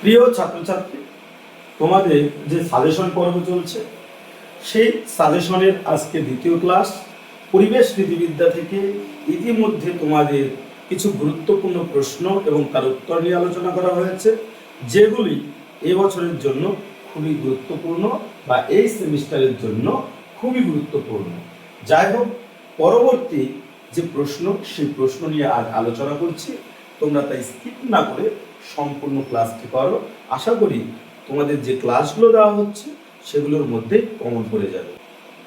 প্রিয় ছাত্রছাত্রী, তোমাদের যে সাজেশন পর্ব চলছে সেই সাজেশনের আজকে দ্বিতীয় ক্লাস পরিবেশ নীতিবিদ্যা থেকে ইতিমধ্যে তোমাদের কিছু গুরুত্বপূর্ণ প্রশ্ন এবং তার উত্তর নিয়ে আলোচনা করা হয়েছে, যেগুলি এবছরের জন্য খুবই গুরুত্বপূর্ণ বা এই সেমিস্টারের জন্য খুবই গুরুত্বপূর্ণ। যাই হোক, পরবর্তী যে প্রশ্ন সেই প্রশ্ন নিয়ে আজ আলোচনা করছি। তোমরা তাই স্কিপ না করে সম্পূর্ণ ক্লাসটি করো। আশা করি তোমাদের যে ক্লাসগুলো দেওয়া হচ্ছে সেগুলোর মধ্যে কমন পড়ে যাবে।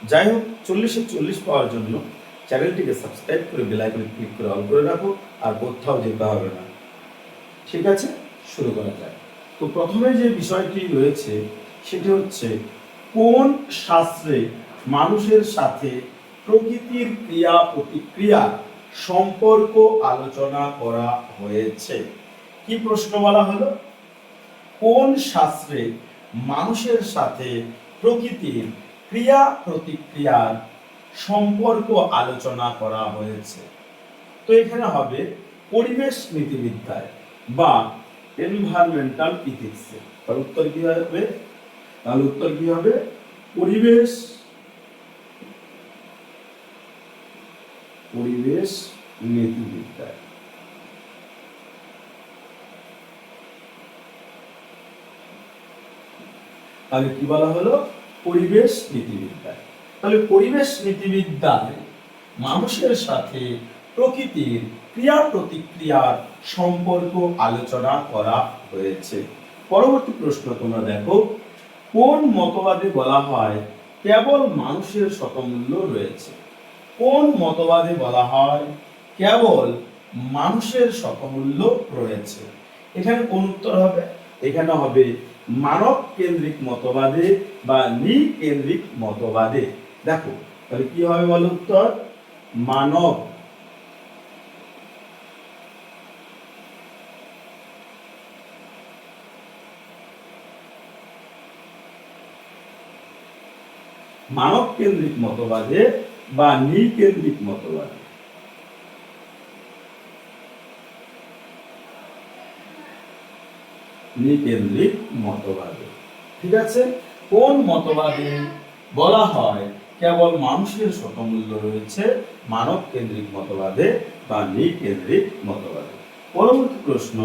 যাই হোক, 40-40 পাওয়ার জন্য চ্যানেলটিকে সাবস্ক্রাইব করে বেল আইকনে ক্লিক করে অল করে রাখো, আর কোথাও যেতে হবে না। ঠিক আছে, শুরু করা যায়। তো প্রথমে যে বিষয়টি রয়েছে সেটি হচ্ছে, কোন শাস্ত্রে মানুষের সাথে প্রকৃতির ক্রিয়া প্রতিক্রিয়া সম্পর্ক আলোচনা করা হয়েছে? কি প্রশ্ন বলা হলো? কোন শাস্ত্রে মানুষের সাথে প্রকৃতির ক্রিয়া প্রতিক্রিয়ার সম্পর্ক আলোচনা করা হয়েছে? তো এখানে হবে পরিবেশ নীতিবিদ্যায় বা এনভায়রনমেন্টাল ইথিক্সে। তার উত্তর কি হবে? তাহলে উত্তর কি হবে? পরিবেশ নীতিবিদ্যায়। তাহলে কি বলা হলো? পরিবেশ নীতিবিদ্যায়। তাহলে পরিবেশ নীতিবিদ্যায় মানুষের সাথে প্রকৃতির ক্রিয়া প্রতিক্রিয়ার সম্পর্ক আলোচনা করা হয়েছে। পরবর্তী প্রশ্ন তোমরা দেখো, কোন মতবাদে বলা হয় কেবল মানুষের স্বতমূল্য রয়েছে? কোন মতবাদে বলা হয় কেবল মানুষের স্বতমূল্য রয়েছে? এখানে কোন উত্তর হবে? এখানে হবে মানব কেন্দ্রিক মতবাদে বা নৃকেন্দ্রিক মতবাদে। দেখো তাহলে কি হবে বলো উত্তর? মানব কেন্দ্রিক মতবাদে বা নৃকেন্দ্রিক মতবাদে। নৃকেন্দ্রিক মতবাদে। ঠিক আছে, কোন মতবাদে বলা হয় কেবল মানুষের স্বতমূল্য রয়েছে? মানব কেন্দ্রিক মতবাদে বা নৃকেন্দ্রিক মতবাদে। পরবর্তী প্রশ্ন,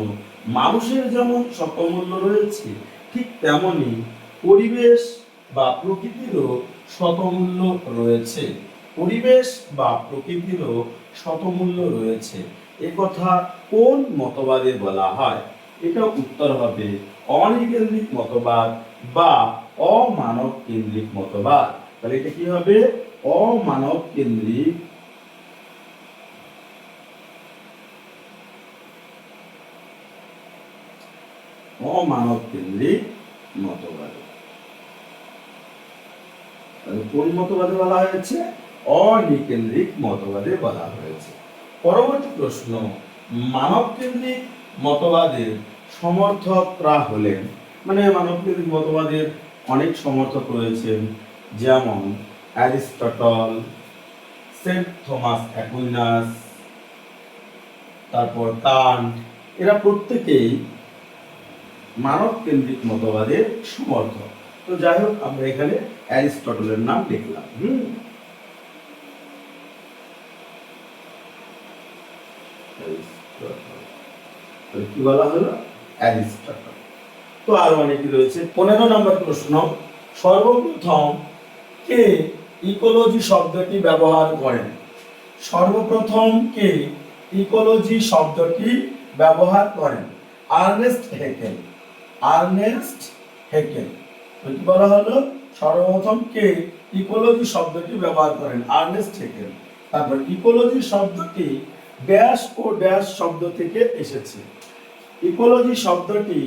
মানুষের যেমন স্বতমূল্য রয়েছে ঠিক তেমনি পরিবেশ বা প্রকৃতিরও স্বতমূল্য রয়েছে। পরিবেশ বা প্রকৃতিরও স্বতমূল্য রয়েছে, একথা কোন মতবাদে বলা হয়? এটা উত্তর হবে অনৃকেন্দ্রিক মতবাদ বা অমানব কেন্দ্রিক মতবাদ। তাহলে এটা কি হবে? অমানব কেন্দ্রিক মতবাদ। তাহলে কোন মতবাদে বলা হয়েছে? অনিকেন্দ্রিক মতবাদে বলা হয়েছে। পরবর্তী প্রশ্ন, মানব কেন্দ্রিক মতবাদের সমর্থকরা হলেন, মানে মানব কেন্দ্রিক মতবাদের অনেক সমর্থক রয়েছেন, যেমন অ্যারিস্টটল, সেন্ট থমাস অ্যাকুইনাস, তারপর কান্ট। এরা প্রত্যেকেই মানব কেন্দ্রিক মতবাদের সমর্থক। তো যাই হোক, আমরা এখানে অ্যারিস্টটলের নাম লিখলাম। কি বলা হলো? অ্যারিস্টটল। তো আরো অনেকে রয়েছে। 15 নম্বর প্রশ্ন, সর্বপ্রথম কে ইকোলজি শব্দটি ব্যবহার করেন? সর্বপ্রথম কে ইকোলজি শব্দটি ব্যবহার করেন? Ernest Haeckel. Ernest Haeckel. কি বলা হলো? সর্বপ্রথম কে ইকোলজি শব্দটি ব্যবহার করেন? Ernest Haeckel. তারপর ইকোলজি শব্দটি ড্যাশ ও ড্যাশ শব্দ থেকে এসেছে। ইকোলজি শব্দটি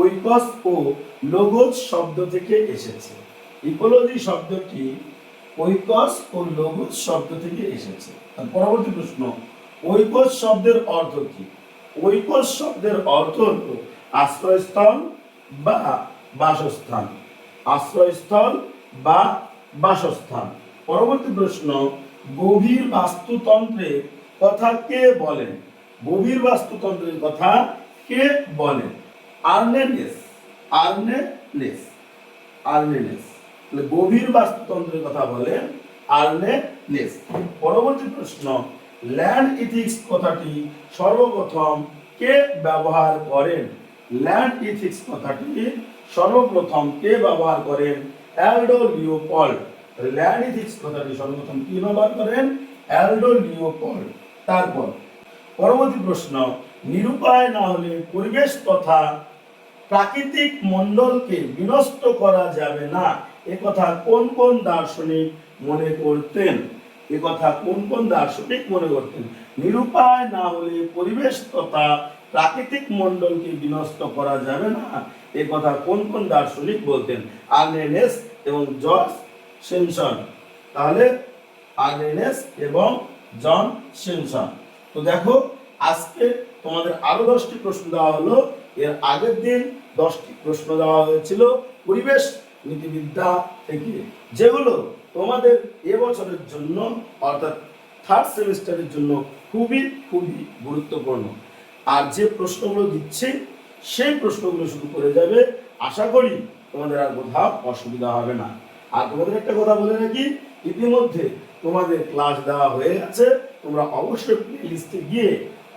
ওইকস ও লোগোস শব্দ থেকে এসেছে। ইকোলজি শব্দটি ওইকস ও লোগোস শব্দ থেকে এসেছে। পরবর্তী প্রশ্ন, ওইকস শব্দের অর্থ কি? ওইকস শব্দের অর্থ হলো আশ্রয়স্থল বা বাসস্থান। আশ্রয়স্থল বা বাসস্থান। পরবর্তী প্রশ্ন, গভীর বাস্তুতন্ত্রের কথা কে বলেন? গভীর বাস্তুতন্ত্রের কথা কে বলে? আর্নেনেস, আর্নেনেস, আর্নেনেস। তাহলে গভীর বাস্তুতন্ত্রের কথা বলেন আর্নেনেস। পরবর্তী প্রশ্ন, ল্যান্ড ইথিক্স কথাটি সর্বপ্রথম কে ব্যবহার করেন? ল্যান্ড ইথিক্স কথাটি সর্বপ্রথম কে ব্যবহার করেন? অ্যালডো লিওপল্ড। ল্যান্ড ইথিক্স কথাটি সর্বপ্রথম কি ব্যবহার করেন? অ্যালডো লিওপল্ড। তারপর পরবর্তী প্রশ্ন, নিরুপায় না হলে পরিবেশ তথা প্রাকৃতিক মণ্ডলকে বিনষ্ট করা যাবে না, এ কথা কোন কোন দার্শনিক মনে করতেন? এ কথা কোন কোন দার্শনিক মনে করতেন? নিরুপায় না হলে পরিবেশ তথা প্রাকৃতিক মণ্ডলকে বিনষ্ট করা যাবে না, এ কথা কোন কোন দার্শনিক বলতেন? আর্নেনেস এবং জর্জ সিমসন। তাহলে আর্নেনেস এবং জন সিমসন। তো দেখো, আজকে তোমাদের আরো 10টি প্রশ্ন দেওয়া হলো। এর আগের দিন 10টি প্রশ্ন দেওয়া হয়েছিল পরিবেশ নীতিবিদ্যা থেকে, যেগুলো তোমাদের এবছরের জন্য অর্থাৎ থার্ড সেমিস্টারের জন্য খুবই খুবই গুরুত্বপূর্ণ। আর যে প্রশ্নগুলো দিচ্ছে সেই প্রশ্নগুলো শুরু করে যাবে, আশা করি তোমাদের আর কোথাও অসুবিধা হবে না। আর তোমাদের একটা কথা বলে রাখি, ইতিমধ্যে তোমাদের ক্লাস দেওয়া হয়ে গেছে। তোমরা অবশ্যই প্লে লিস্টে গিয়ে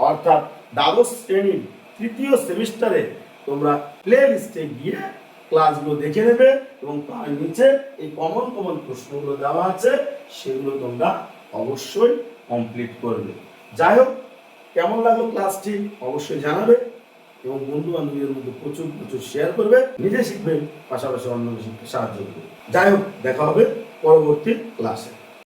অর্থাৎ দ্বাদশ শ্রেণীর 3য় সেমিস্টারে তোমরা প্লে লিস্টে গিয়ে ক্লাসগুলো দেখে নেবে এবং তার নিচে এই কমন কমন প্রশ্নগুলো দেওয়া আছে, সেগুলো তোমরা অবশ্যই কমপ্লিট করবে। যাই হোক, কেমন লাগলো ক্লাসটি অবশ্যই জানাবে এবং বন্ধু বান্ধবীদের মধ্যে প্রচুর প্রচুর শেয়ার করবে। নিজে শিখবে, পাশাপাশি অন্যকে শিখতে সাহায্য করবে। যাই হোক, দেখা হবে পরবর্তী ক্লাসে।